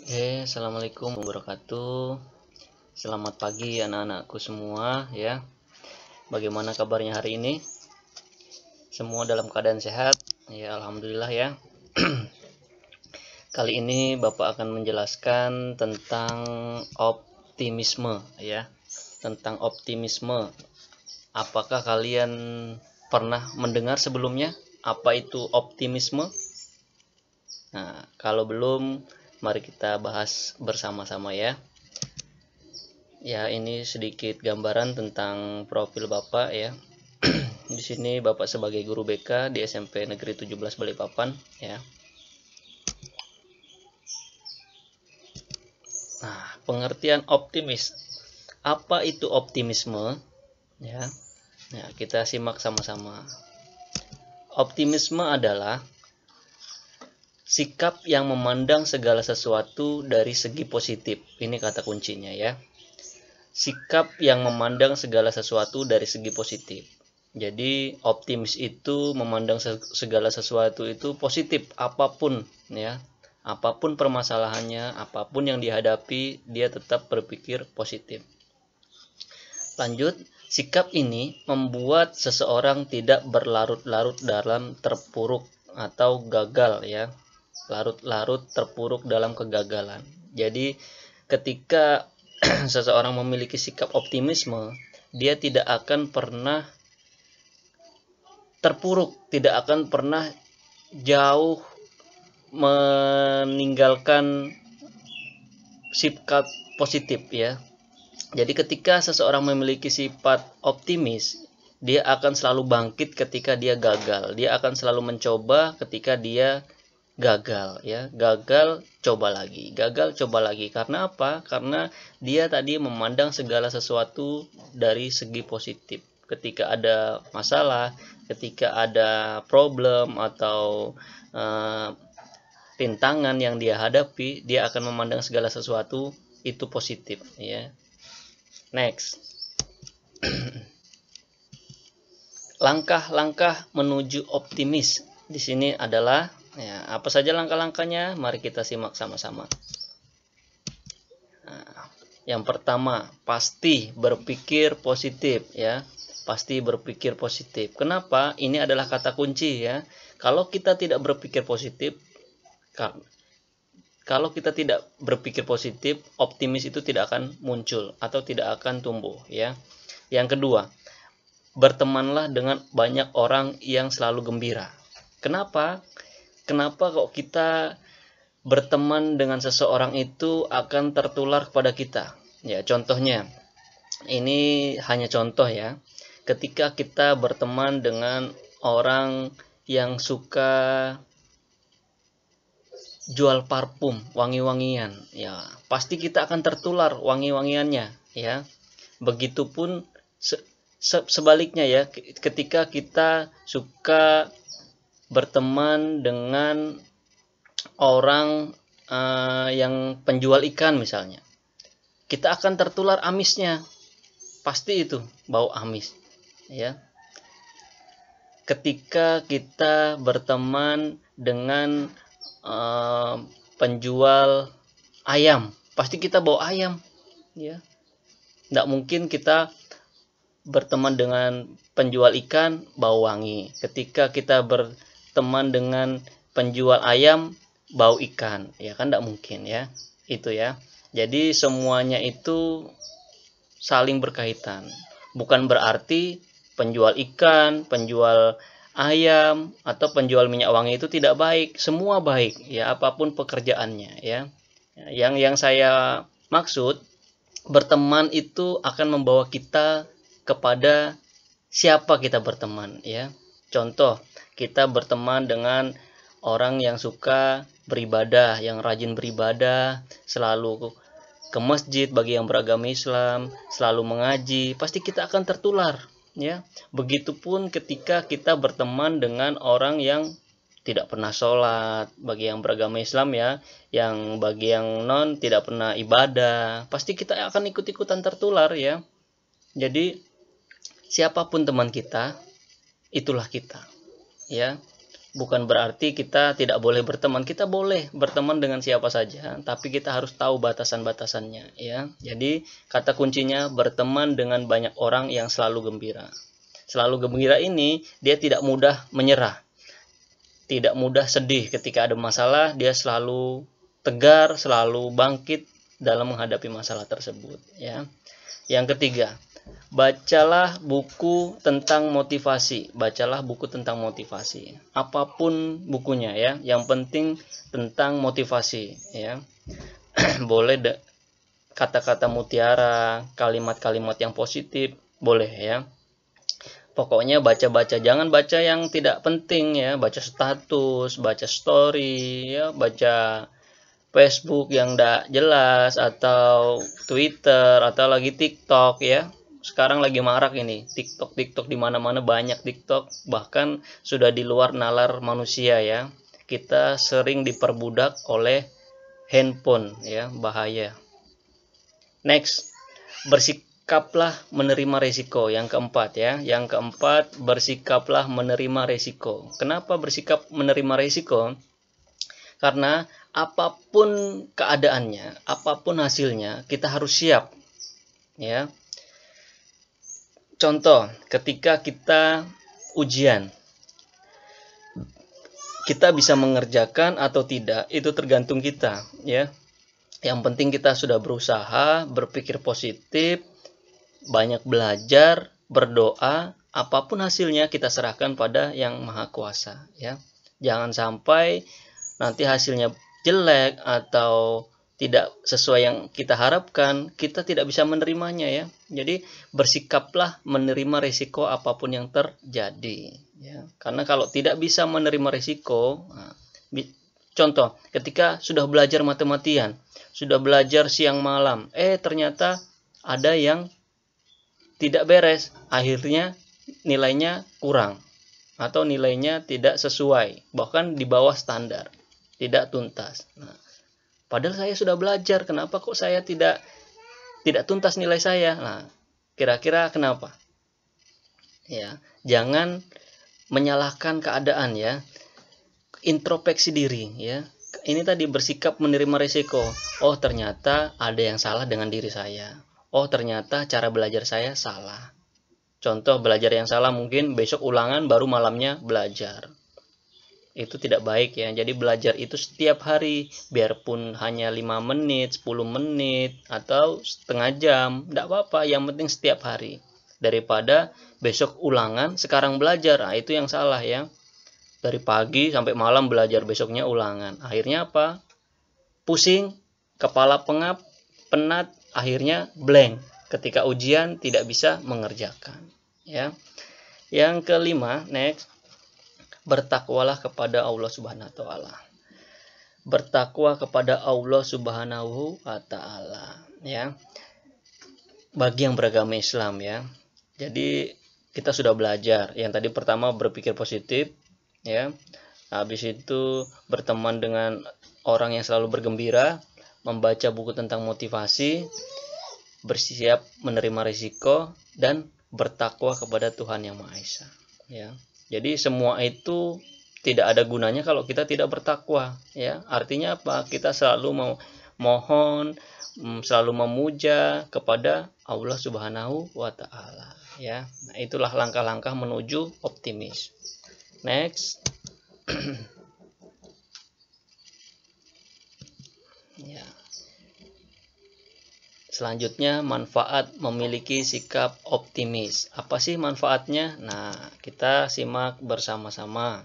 Assalamualaikum warahmatullahi wabarakatuh. Selamat pagi anak-anakku semua ya. Bagaimana kabarnya hari ini? Semua dalam keadaan sehat? Ya, alhamdulillah ya. Kali ini Bapak akan menjelaskan tentang optimisme ya. Tentang optimisme. Apakah kalian pernah mendengar sebelumnya apa itu optimisme? Nah, kalau belum, mari kita bahas bersama-sama ya. Ya, ini sedikit gambaran tentang profil Bapak ya. Di sini Bapak sebagai guru BK di SMP Negeri 17 Balikpapan ya. Nah, pengertian optimis. Apa itu optimisme? Ya. Nah, kita simak sama-sama. Optimisme adalah sikap yang memandang segala sesuatu dari segi positif. Ini kata kuncinya ya. Sikap yang memandang segala sesuatu dari segi positif. Jadi optimis itu memandang segala sesuatu itu positif, apapun ya. Apapun permasalahannya, apapun yang dihadapi, dia tetap berpikir positif. Lanjut, sikap ini membuat seseorang tidak berlarut-larut dalam terpuruk atau gagal ya. Larut-larut terpuruk dalam kegagalan. Jadi ketika seseorang memiliki sikap optimisme, dia tidak akan pernah terpuruk, tidak akan pernah jauh meninggalkan sikap positif ya. Jadi ketika seseorang memiliki sifat optimis, dia akan selalu bangkit ketika dia gagal. Dia akan selalu mencoba ketika dia gagal ya. Gagal coba lagi, gagal coba lagi. Karena apa? Karena dia tadi memandang segala sesuatu dari segi positif. Ketika ada masalah, ketika ada problem atau rintangan yang dia hadapi, dia akan memandang segala sesuatu itu positif ya. Next. Langkah-langkah menuju optimis. Di sini adalah ya, apa saja langkah-langkahnya? Mari kita simak sama-sama. Nah, yang pertama, pasti berpikir positif ya. Pasti berpikir positif. Kenapa? Ini adalah kata kunci ya. Kalau kita tidak berpikir positif, kalau kita tidak berpikir positif, optimis itu tidak akan muncul atau tidak akan tumbuh ya. Yang kedua, bertemanlah dengan banyak orang yang selalu gembira. Kenapa? Kenapa kok kita berteman dengan seseorang itu akan tertular kepada kita? Ya, contohnya, ini hanya contoh ya. Ketika kita berteman dengan orang yang suka jual parfum, wangi-wangian, ya pasti kita akan tertular wangi-wangiannya ya. Begitupun sebaliknya ya, ketika kita suka berteman dengan orang yang penjual ikan misalnya, kita akan tertular amisnya, pasti itu bau amis ya. Ketika kita berteman dengan penjual ayam, pasti kita bau ayam ya. Tidak mungkin kita berteman dengan penjual ikan bau wangi. Ketika kita berteman dengan penjual ayam bau ikan, ya kan tidak mungkin ya. Itu ya. Jadi semuanya itu saling berkaitan. Bukan berarti penjual ikan, penjual ayam atau penjual minyak wangi itu tidak baik. Semua baik ya, apapun pekerjaannya ya. Yang saya maksud, berteman itu akan membawa kita kepada siapa kita berteman ya. Contoh, kita berteman dengan orang yang suka beribadah, yang rajin beribadah, selalu ke masjid bagi yang beragama Islam, selalu mengaji, pasti kita akan tertular ya. Begitupun ketika kita berteman dengan orang yang tidak pernah sholat, bagi yang beragama Islam ya, yang bagi yang non tidak pernah ibadah, pasti kita akan ikut-ikutan tertular ya. Jadi siapapun teman kita, itulah kita ya. Bukan berarti kita tidak boleh berteman. Kita boleh berteman dengan siapa saja, tapi kita harus tahu batasan-batasannya, ya. Jadi kata kuncinya berteman dengan banyak orang yang selalu gembira. Selalu gembira ini dia tidak mudah menyerah, tidak mudah sedih ketika ada masalah. Dia selalu tegar, selalu bangkit dalam menghadapi masalah tersebut, ya. Yang ketiga, bacalah buku tentang motivasi. Bacalah buku tentang motivasi. Apapun bukunya, ya. Yang penting tentang motivasi, ya. Boleh kata-kata mutiara, kalimat-kalimat yang positif, boleh, ya. Pokoknya baca-baca, jangan baca yang tidak penting, ya. Baca status, baca story, ya, baca Facebook yang tidak jelas, atau Twitter, atau lagi TikTok, ya. Sekarang lagi marak ini TikTok di mana-mana, banyak TikTok, bahkan sudah di luar nalar manusia, ya. Kita sering diperbudak oleh handphone, ya, bahaya. Next, bersikaplah menerima resiko. Yang keempat, ya. Yang keempat, bersikaplah menerima resiko. Kenapa bersikap menerima resiko? Karena apapun keadaannya, apapun hasilnya, kita harus siap, ya. Contoh, ketika kita ujian, kita bisa mengerjakan atau tidak, itu tergantung kita, ya. Yang penting kita sudah berusaha, berpikir positif, banyak belajar, berdoa, apapun hasilnya kita serahkan pada Yang Maha Kuasa, ya. Jangan sampai nanti hasilnya jelek atau tidak sesuai yang kita harapkan, kita tidak bisa menerimanya, ya. Jadi bersikaplah menerima risiko apapun yang terjadi, ya. Karena kalau tidak bisa menerima risiko, contoh ketika sudah belajar mati-matian, sudah belajar siang malam, ternyata ada yang tidak beres, akhirnya nilainya kurang atau nilainya tidak sesuai, bahkan di bawah standar, tidak tuntas. Nah, padahal saya sudah belajar, kenapa kok saya tidak tuntas nilai saya? Nah, kira-kira kenapa? Ya, jangan menyalahkan keadaan, ya. Introspeksi diri, ya. Ini tadi bersikap menerima risiko. Oh, ternyata ada yang salah dengan diri saya. Oh, ternyata cara belajar saya salah. Contoh belajar yang salah, mungkin besok ulangan baru malamnya belajar. Itu tidak baik, ya. Jadi belajar itu setiap hari, biarpun hanya 5 menit, 10 menit, atau setengah jam, tidak apa-apa, yang penting setiap hari. Daripada besok ulangan, sekarang belajar, nah itu yang salah, ya. Dari pagi sampai malam belajar, besoknya ulangan. Akhirnya apa? Pusing, kepala pengap, penat, akhirnya blank. Ketika ujian tidak bisa mengerjakan, ya. Yang kelima, next, bertakwalah kepada Allah Subhanahu wa taala. Bertakwa kepada Allah Subhanahu wa taala, ya. Bagi yang beragama Islam, ya. Jadi kita sudah belajar. Yang tadi pertama berpikir positif, ya. Habis itu berteman dengan orang yang selalu bergembira, membaca buku tentang motivasi, bersiap menerima risiko, dan bertakwa kepada Tuhan Yang Maha Esa, ya. Jadi semua itu tidak ada gunanya kalau kita tidak bertakwa, ya. Artinya apa? Kita selalu mohon, selalu memuja kepada Allah Subhanahu wa taala, ya. Nah, itulah langkah-langkah menuju optimis. Next. Ya. Selanjutnya, manfaat memiliki sikap optimis. Apa sih manfaatnya? Nah, kita simak bersama-sama.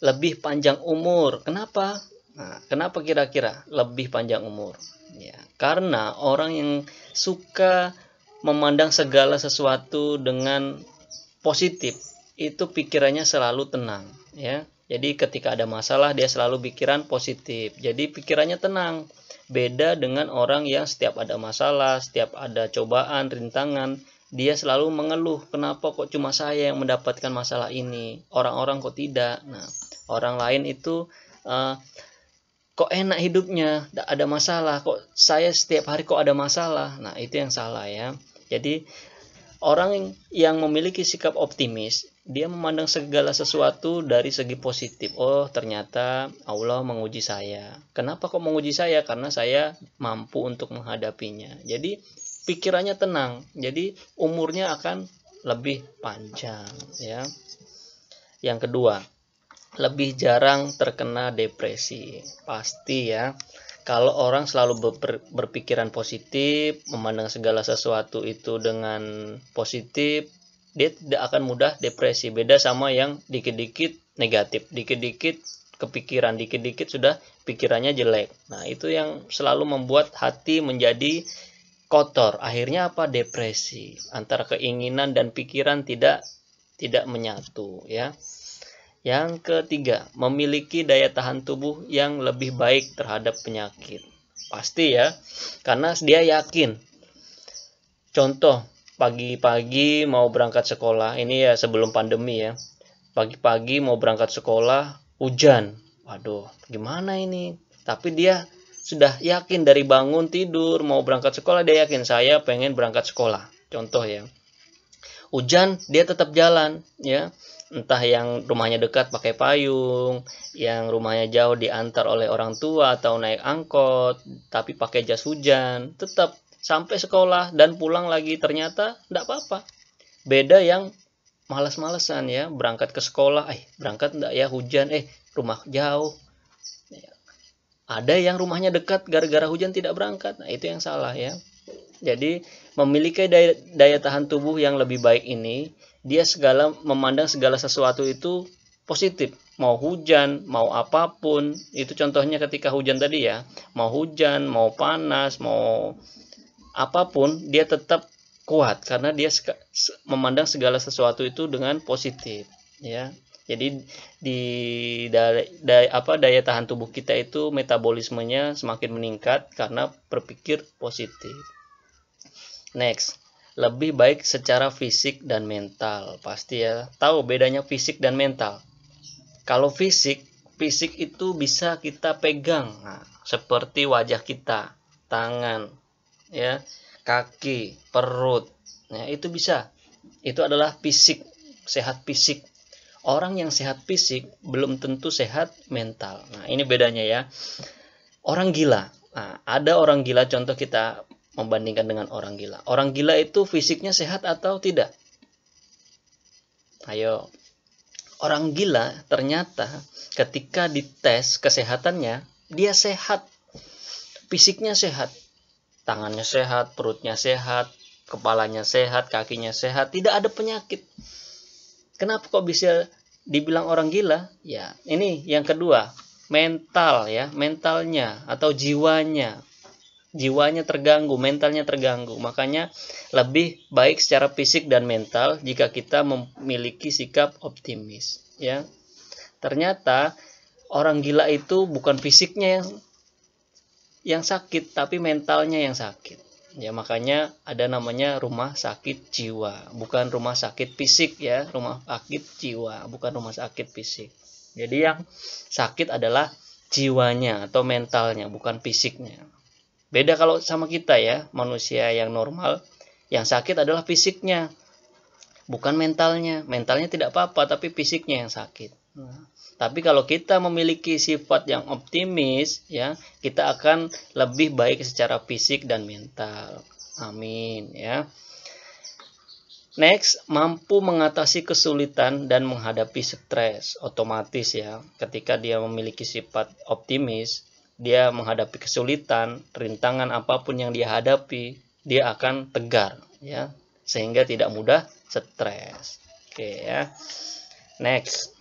Lebih panjang umur. Kenapa? Nah, kenapa kira-kira lebih panjang umur? Ya, karena orang yang suka memandang segala sesuatu dengan positif, itu pikirannya selalu tenang, ya. Jadi ketika ada masalah dia selalu pikiran positif. Jadi pikirannya tenang. Beda dengan orang yang setiap ada masalah, setiap ada cobaan, rintangan, dia selalu mengeluh, kenapa kok cuma saya yang mendapatkan masalah ini, orang-orang kok tidak. Nah, orang lain itu kok enak hidupnya, tidak ada masalah, kok saya setiap hari kok ada masalah. Nah, itu yang salah, ya. Jadi Orang yang memiliki sikap optimis, dia memandang segala sesuatu dari segi positif. Oh, ternyata Allah menguji saya. Kenapa kok menguji saya? Karena saya mampu untuk menghadapinya. Jadi pikirannya tenang. Jadi umurnya akan lebih panjang, ya. Yang kedua, lebih jarang terkena depresi. Pasti ya. Kalau orang selalu berpikiran positif, memandang segala sesuatu itu dengan positif, dia tidak akan mudah depresi. Beda sama yang dikit-dikit negatif, dikit-dikit kepikiran, dikit-dikit sudah pikirannya jelek. Nah, itu yang selalu membuat hati menjadi kotor. Akhirnya apa? Depresi. Antara keinginan dan pikiran tidak menyatu, ya. Yang ketiga, memiliki daya tahan tubuh yang lebih baik terhadap penyakit. Pasti ya, karena dia yakin. Contoh, pagi-pagi mau berangkat sekolah, ini ya sebelum pandemi ya. Pagi-pagi mau berangkat sekolah, hujan. Waduh, gimana ini? Tapi dia sudah yakin dari bangun tidur, mau berangkat sekolah, dia yakin saya pengen berangkat sekolah. Contoh ya. Hujan, dia tetap jalan, ya. Entah yang rumahnya dekat pakai payung, yang rumahnya jauh diantar oleh orang tua atau naik angkot, tapi pakai jas hujan, tetap sampai sekolah dan pulang lagi, ternyata enggak apa-apa. Beda yang malas-malesan ya, berangkat ke sekolah, berangkat enggak ya hujan, rumah jauh. Ada yang rumahnya dekat gara-gara hujan tidak berangkat. Nah, itu yang salah ya. Jadi memiliki daya tahan tubuh yang lebih baik ini, dia memandang segala sesuatu itu positif. Mau hujan, mau apapun, itu contohnya ketika hujan tadi ya. Mau hujan, mau panas, mau apapun, dia tetap kuat karena dia memandang segala sesuatu itu dengan positif, ya. Jadi di daya tahan tubuh kita itu metabolismenya semakin meningkat karena berpikir positif. Next, lebih baik secara fisik dan mental. Pasti ya, tahu bedanya fisik dan mental. Kalau fisik itu bisa kita pegang. Nah, seperti wajah kita, tangan, ya, kaki, perut. Nah, itu bisa. Itu adalah fisik, sehat fisik. Orang yang sehat fisik belum tentu sehat mental. Nah, ini bedanya ya. Orang gila. Nah, ada orang gila, contoh kita membandingkan dengan orang gila. Orang gila itu fisiknya sehat atau tidak? Ayo. Orang gila ternyata ketika dites kesehatannya, dia sehat. Fisiknya sehat. Tangannya sehat, perutnya sehat, kepalanya sehat, kakinya sehat, tidak ada penyakit. Kenapa kok bisa dibilang orang gila? Ya, ini yang kedua, mental ya, mentalnya atau jiwanya. Jiwanya terganggu, mentalnya terganggu. Makanya lebih baik secara fisik dan mental jika kita memiliki sikap optimis, ya. Ternyata orang gila itu bukan fisiknya yang sakit, tapi mentalnya yang sakit. Ya, makanya ada namanya rumah sakit jiwa, bukan rumah sakit fisik ya, rumah sakit jiwa, bukan rumah sakit fisik. Jadi yang sakit adalah jiwanya atau mentalnya, bukan fisiknya. Beda kalau sama kita ya, manusia yang normal, yang sakit adalah fisiknya, bukan mentalnya. Mentalnya tidak apa-apa, tapi fisiknya yang sakit. Nah, tapi kalau kita memiliki sifat yang optimis, ya, kita akan lebih baik secara fisik dan mental. Amin ya. Next, mampu mengatasi kesulitan dan menghadapi stres. Otomatis ya, ketika dia memiliki sifat optimis, dia menghadapi kesulitan, rintangan apapun yang dia hadapi, dia akan tegar ya, sehingga tidak mudah stres. Oke ya. Next,